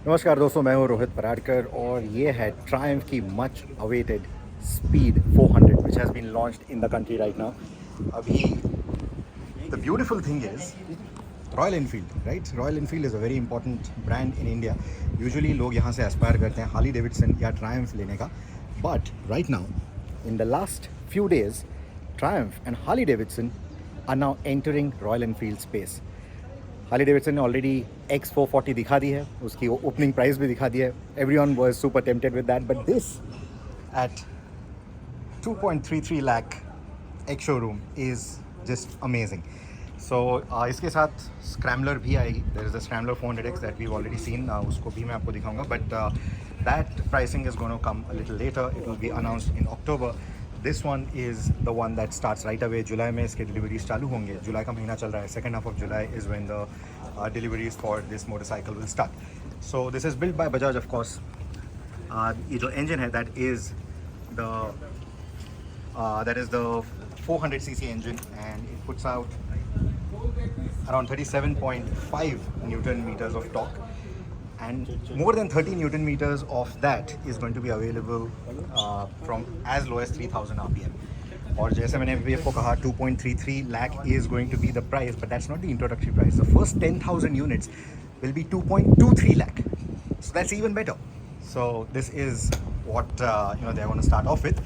नमस्कार दोस्तों, मैं हूं रोहित पराडकर और ये है ट्रायम्फ की much awaited speed 400 which has been launched in the country right now. अभी the beautiful thing is royal Enfield, right? Royal Enfield is a very important brand in India. Usually लोग यहाँ से एस्पायर करते हैं Harley Davidson या Triumph लेने का, but right now in the last few days Triumph and Harley Davidson are now entering Royal Enfield space. Harley Davidson ने already X440 दिखा दी है, उसकी ओपनिंग प्राइस भी दिखा दी है. Everyone was super tempted with that, but this at 2.33 lakh ex showroom is just amazing. So इसके साथ स्क्रैम्बलर भी आएगी. There is a scrambler 400X that we already seen, उसको भी मैं आपको दिखाऊंगा, but that pricing is gonna come a little later. It will be announced in October. This one is the one that starts right away. जुलाई में इसके deliveries चालू होंगे. जुलाई का महीना चल रहा है. Second half of July is when the deliveries for this motorcycle will start. So this is built by Bajaj, of course. ये जो engine है that is the 400cc engine, and it puts out around 37.5 Newton meters of torque, and more than 30 Newton meters of that is going to be available from as low as 3000 RPM. और जैसे मैंने अभी आपको कहा 2.33 lakh is going to be the price, but that's not the introductory price. The first 10,000 units will be 2.23 lakh. So that's even better. So this is what they want to start off with.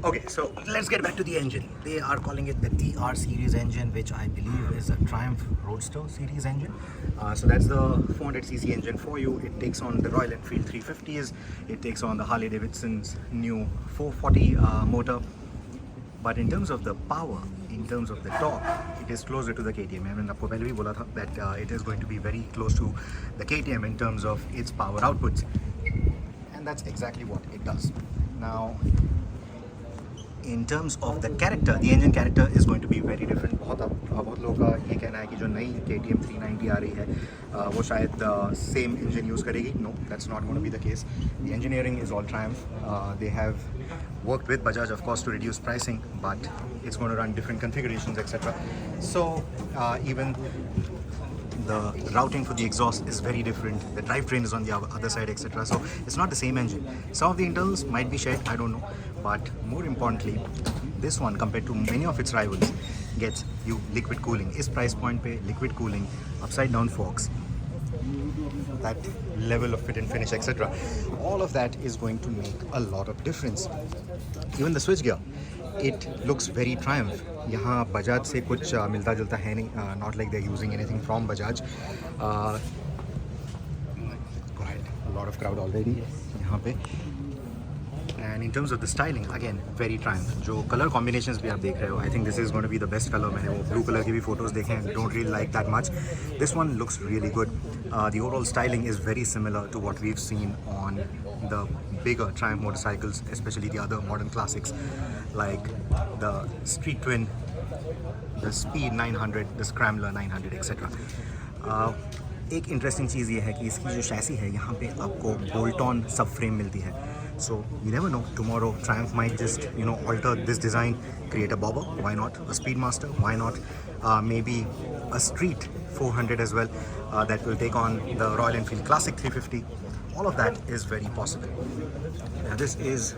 Okay, so let's get back to the engine. They are calling it the TR series engine, which I believe is a Triumph Roadster series engine. So that's the 400cc engine for you. It takes on the Royal Enfield 350s. It takes on the Harley Davidson's new 440 motor. But in terms of the power, in terms of the torque, it is closer to the KTM. I mean, आपको पहले भी बोला था that it is going to be very close to the KTM in terms of its power outputs. And that's exactly what it does. Now, in terms of the character, the engine character is going to be very different. बहुत लोगों का ये कहना है कि जो नई KTM 390 आ रही है वो शायद सेम इंजन यूज़ करेगी. No, that's not going to be the case. The engineering is all Triumph. They have worked with Bajaj, of course, to reduce pricing, but it's going to run different configurations, etc. So even the routing for the exhaust is very different. The drivetrain is on the other side, etc. So it's not the same engine. Some of the internals might be shared, I don't know. But more importantly, this one compared to many of its rivals gets you liquid cooling. Is price point pe liquid cooling, upside down forks, that level of fit and finish, etc. All of that is going to make a lot of difference. Even the switch gear, it looks very Triumph. यहाँ बजाज से कुछ मिलता जुलता है नहीं. Not like they're using anything from Bajaj. Go ahead. A lot of crowd already यहाँ पे. And in terms of the styling, again, very Triumph. जो color combinations भी आप देख रहे हो, I think this is going to be the best color. मैंने वो blue color की भी photos देखे हैं. Don't really like that much. This one looks really good. The overall styling is very similar to what we've seen on the bigger Triumph motorcycles, especially the other modern classics like the Street Twin, the Speed 900, the Scrambler 900, etc. एक interesting चीज़ ये है कि इसकी जो शैसी है यहाँ पे आपको बोल्ट ऑन सब फ्रेम मिलती है. So you never know, tomorrow Triumph might just alter this design, create a bobber, why not? A Speedmaster, why not? Maybe a Street 400 as well, that will take on the Royal Enfield Classic 350. All of that is very possible. Now this is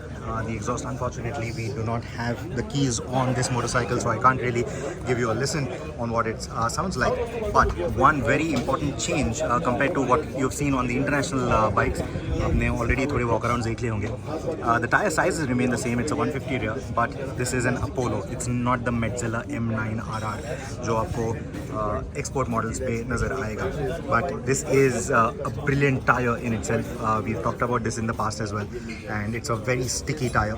the exhaust. Unfortunately, we do not have the keys on this motorcycle, so I can't really give you a listen on what it sounds like. But one very important change compared to what you've seen on the international bikes, आपने already थोड़े walkarounds देख लिए होंगे. The tire sizes remain the same. It's a 150 rear, but this is an Apollo. It's not the Metzeler M9RR जो आपको export models पे नज़र आएगा. But this is a brilliant tire in itself. We've talked about this in the past as well, and it's a very sticky tire,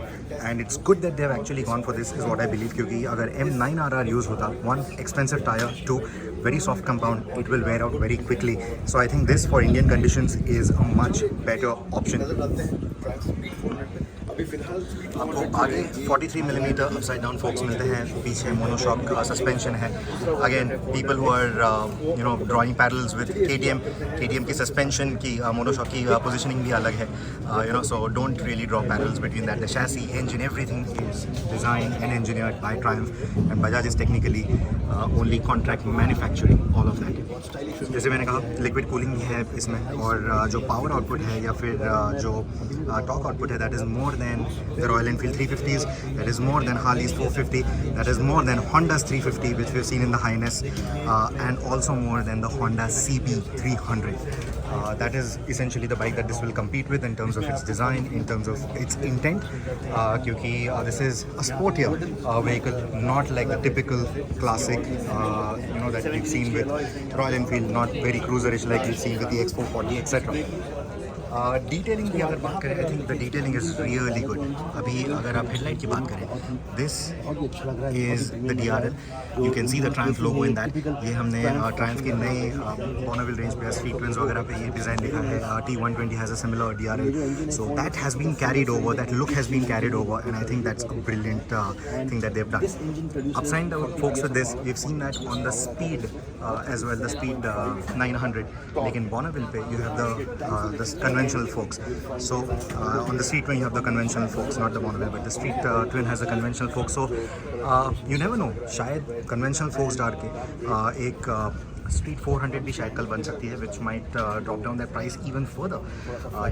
and it's good that they've actually gone for this, is what I believe. क्योंकि अगर M9RR use होता, one expensive tire, two very soft compound, it will wear out very quickly. So I think this for Indian conditions is a much better option. आपको आगे 43mm upside down focus मिलते हैं, पीछे monoshock suspension है. Again people who are drawing parallels with KTM की suspension की monoshock की positioning भी अलग है. So don't really draw parallels between that. The chassis, engine, everything is designed and engineered by Triumph, and Bajaj is technically only contract manufacturing all of that. जैसे मैंने कहा liquid cooling भी है इसमें, और जो पावर आउटपुट है या फिर जो टॉक आउटपुट है, that is more than the Royal Enfield 350s, that is more than Harleys 450, that is more than Honda's 350 which we've seen in the Highness, and also more than the Honda CB 300. That is essentially the bike that this will compete with in terms of its design, in terms of its intent, क्योंकि this is a sportier vehicle, not like the typical classic that we've seen with Royal Enfield, not very cruiserish like we've seen with the X440 etc. Detailing की अगर बात करें, I think the detailing is really good. अभी अगर आप headlight की बात करें, this is the DRL. You can see the Triumph logo in that. ये हमने ट्रायम्फ के नए बॉर्नविल रेंज पे स्ट्रीट ट्विंस वगैरह पे ये डिज़ाइन लिखा है. T120 has a similar DRL, so that has been carried over, that look has been carried over, and I think that's a brilliant thing that they've done. Upside down folks with this, we've seen that on the Speed as well, the Speed 900. लेकिन Bonneville पे you have the conventional forks. So on the Street Twin you have the conventional forks, not the Bonneville, but the Street Twin has a conventional fork. So you never know, शायद conventional forks डाल के एक Street 400 भी शायद कल बन सकती है, which might drop down their price even further.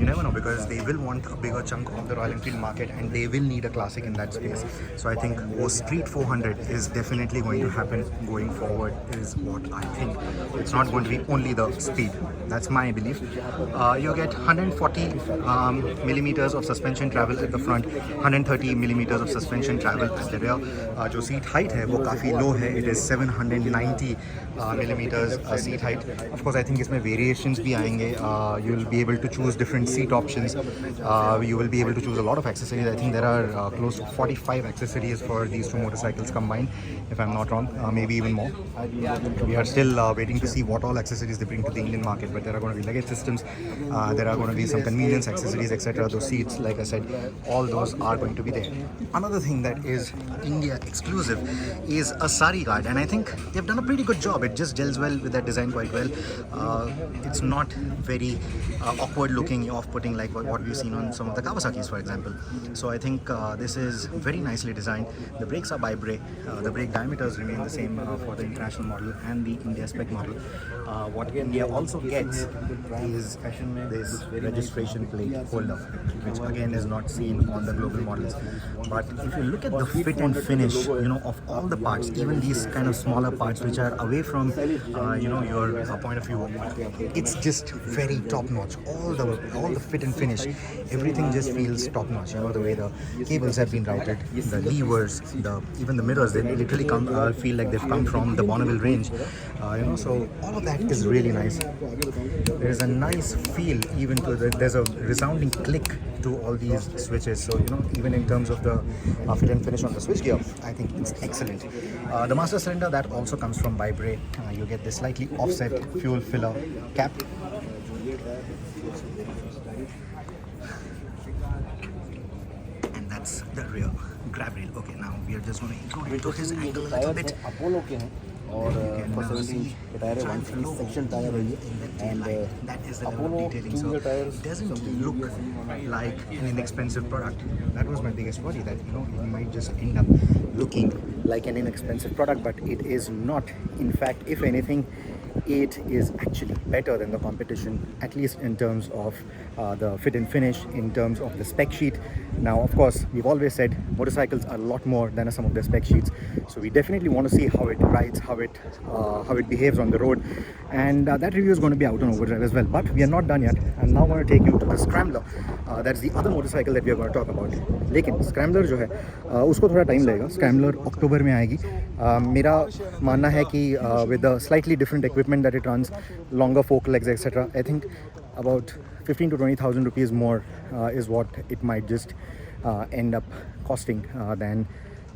You never know, because they will want a bigger chunk of the Royal Enfield market and they will need a classic in that space. So I think Street 400 is definitely going to happen going forward, is what I think. It's not going to be only the Speed. That's my belief. You get 140 millimeters of suspension travel at the front, 130 millimeters of suspension travel at the rear. जो seat height है वो काफ़ी low है. It is 790 millimeters seat height. Of course, I think इसमें variations भी आएंगे. You will be able to choose different seat options. You will be able to choose a lot of accessories. I think there are close to 45 accessories for these two motorcycles combined, if I'm not wrong, maybe even more. We are still waiting to see what all accessories they bring to the Indian market, but there are going to be luggage systems, there are going to be some convenience accessories, etc. Those seats, like I said, all those are going to be there. Another thing that is India exclusive is a sari guard, and I think they've done a pretty good job. It just gels well with that design quite well. It's not very awkward looking, off-putting like what we've seen on some of the Kawasaki's, for example. So I think this is very nicely designed. The brakes are bi-brake. The brake diameters remain the same for the international model and the India spec model. What India also gets is this registration plate holder, which again is not seen on the global models. But if you look at the fit and finish, of all the parts, even these kind of smaller parts which are away from your point of view, it's just very top notch. All the fit and finish, everything just feels top notch. The way the cables have been routed, the levers, even the mirrors, they literally feel like they've come from the Bonneville range. So all of that is really nice. There is a nice feel even to there's a resounding click to all these switches. So even in terms of the fit and finish on the switch gear, I think it's excellent. The master cylinder, that also comes from bi-brake. You get this slightly offset fuel filler cap. And that's the rear grab rail. Okay, now we are just going to include into his angle a little bit. Apollo के हैं और 470 tyre है, 150 section tyre है ये, and that is the level of detailing. So it doesn't look like an inexpensive product. That was my biggest worry, that it might just end up looking like an inexpensive product, but it is not. In fact, if anything, it is actually better than the competition, at least in terms of the fit and finish, in terms of the spec sheet. Now, of course, we've always said motorcycles are a lot more than some of their spec sheets, so we definitely want to see how it rides, how it behaves on the road, and that review is going to be out on Overdrive as well. But we are not done yet. I'm now going to take you to the Scrambler. That's the other motorcycle that we are going to talk about. लेकिन Scrambler जो है उसको थोड़ा time लगेगा. Scrambler अक्टूबर में आएगी. मेरा मानना है कि with a slightly different equipment that it runs, longer fork legs, etc., I think about 15 to 20,000 rupees more is what it might just end up costing than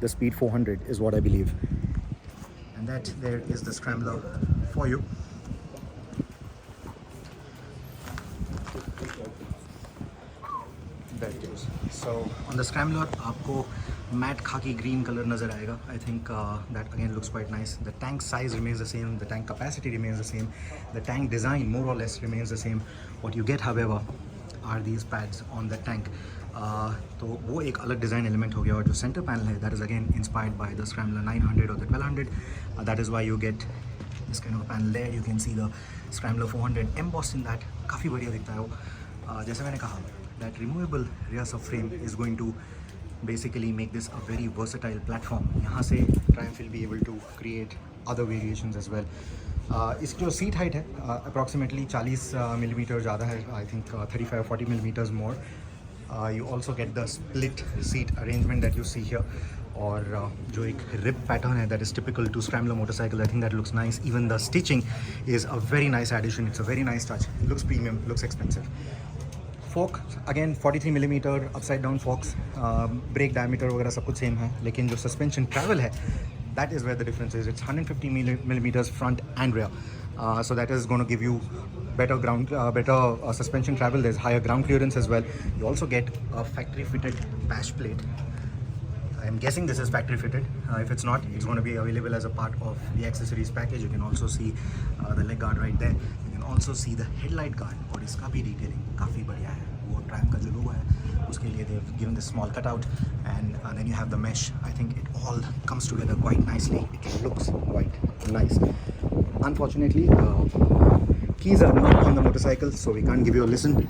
the Speed 400, is what I believe. And that there is the Scrambler for you. There it is. So on the Scrambler आपको matte khaki green color नज़र आएगा. I think that again looks quite nice. The tank size remains the same, the tank capacity remains the same, the tank design more or less remains the same. What you get, however, are these pads on the tank. तो वो एक अलग design element हो गया. और जो centre panel है, that is again inspired by the Scrambler 900 or the 1200. That is why you get this kind of a panel there. You can see the Scrambler 400 embossed in that. काफ़ी बढ़िया दिखता है वो. जैसे मैंने कहा, that removable rear subframe is going to basically make this a very versatile platform. यहाँ से Triumph will be able to create other variations as well. इसकी जो सीट हाइट है अप्रॉक्सीमेटली 40 मिलीमीटर ज़्यादा है. I think 35-40 millimeters more. You also get the split seat arrangement that you see here. और जो एक रिब पैटर्न है that is typical to Scrambler motorcycle. I think that looks nice. Even the stitching is a very nice addition. It's a very nice touch. It looks premium, looks expensive. Fork again 43 millimeter upside down forks. Brake diameter वगैरह सब कुछ same है, लेकिन जो suspension travel है, that is where the difference is. It's 150 millimeters front and rear. So that is going to give you better suspension travel. There's higher ground clearance as well. You also get a factory fitted bash plate. I'm guessing this is factory fitted. If it's not, it's going to be available as a part of the accessories package. You can also see the leg guard right there. You can also see the headlight guard. और इसका भी detailing काफ़ी बढ़िया है. वो Triumph का जो logo है उसके लिए they've given this small cutout, and then you have the mesh. I think it all comes together quite nicely. It looks quite nice. Unfortunately, keys are not on the motorcycle, so we can't give you a listen.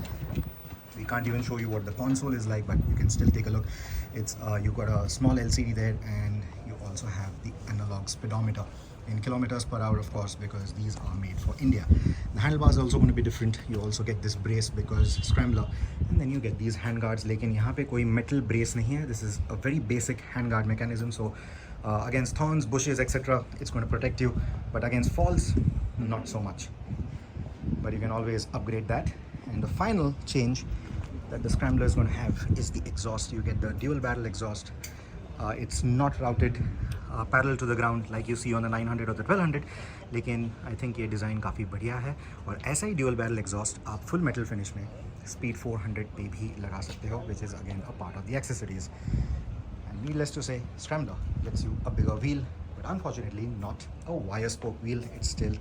We can't even show you what the console is like, but you can still take a look. It's you've got a small LCD there, and you also have the analog speedometer in kilometers per hour, of course, because these are made for India. The handlebars are also going to be different. You also get this brace because Scrambler, and then you get these hand guards. लेकिन यहाँ पे कोई metal brace नहीं है. This is a very basic hand guard mechanism. So against thorns, bushes, etc., it's going to protect you, but against falls, not so much. But you can always upgrade that. And the final change that the Scrambler is going to have is the exhaust. You get the dual barrel exhaust. It's not routed parallel to the ground like you see on the 900 or the 1200, लेकिन I think ये design काफ़ी बढ़िया है. और ऐसा ही dual barrel exhaust आप full metal finish में Speed 400 पे भी लगा सकते हो, which is again a part of the accessories. And needless to say, Scrambler gets you a bigger wheel, but unfortunately not a wire spoke wheel. It's still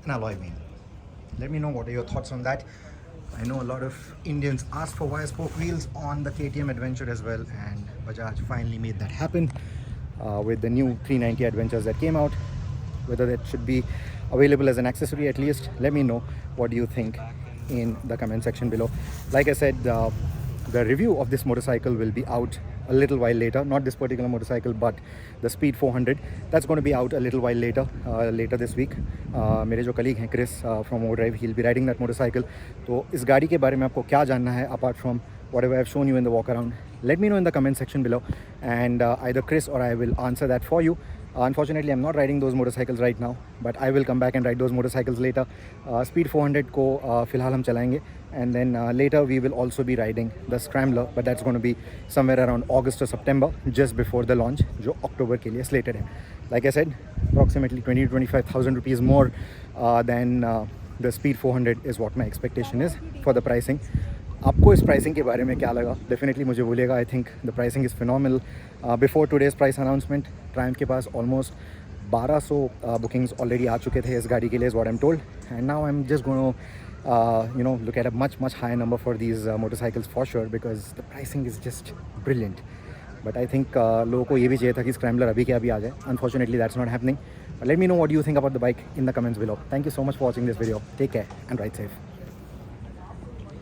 an alloy wheel. Let me know what are your thoughts on that. I know a lot of Indians asked for wire spoke wheels on the KTM Adventure as well, and Bajaj finally made that happen with the new 390 Adventures that came out. Whether that should be available as an accessory at least, let me know what do you think in the comment section below. Like I said, the review of this motorcycle will be out a little while later. Not this particular motorcycle, but the Speed 400. That's going to be out a little while later, later this week. मेरे जो colleague हैं Chris from Overdrive, he'll be riding that motorcycle. तो इस गाड़ी के बारे में आपको क्या जानना है apart from whatever I've shown you in the walk around? Let me know in the comment section below, and either Chris or I will answer that for you. Unfortunately, I'm not riding those motorcycles right now, but I will come back and ride those motorcycles later. Speed 400 को फिलहाल हम चलाएंगे, and then later we will also be riding the Scrambler, but that's going to be somewhere around August or September, just before the launch, जो October के लिए slated है. Like I said, approximately 20,000 to 25,000 rupees more than the Speed 400 is what my expectation is for the pricing. आपको इस pricing के बारे में क्या लगा, डेफिनेटली मुझे बोलिएगा. आई think the pricing is phenomenal. Before today's price announcement Triumph के पास ऑलमोस्ट 1200 बुकिंग्स ऑलरेडी आ चुके थे इस गाड़ी के लिए, is what I am told. And now I am just gonna look at a much higher number for these motorcycles for sure, because the pricing is just brilliant. But I think लोगों को ये भी चाहिए था कि Scrambler अभी के अभी आ जाए. Unfortunately, that's not happening. But let me know what you think about the bike in the comments below. Thank you so much for watching this video. Take care and ride safe.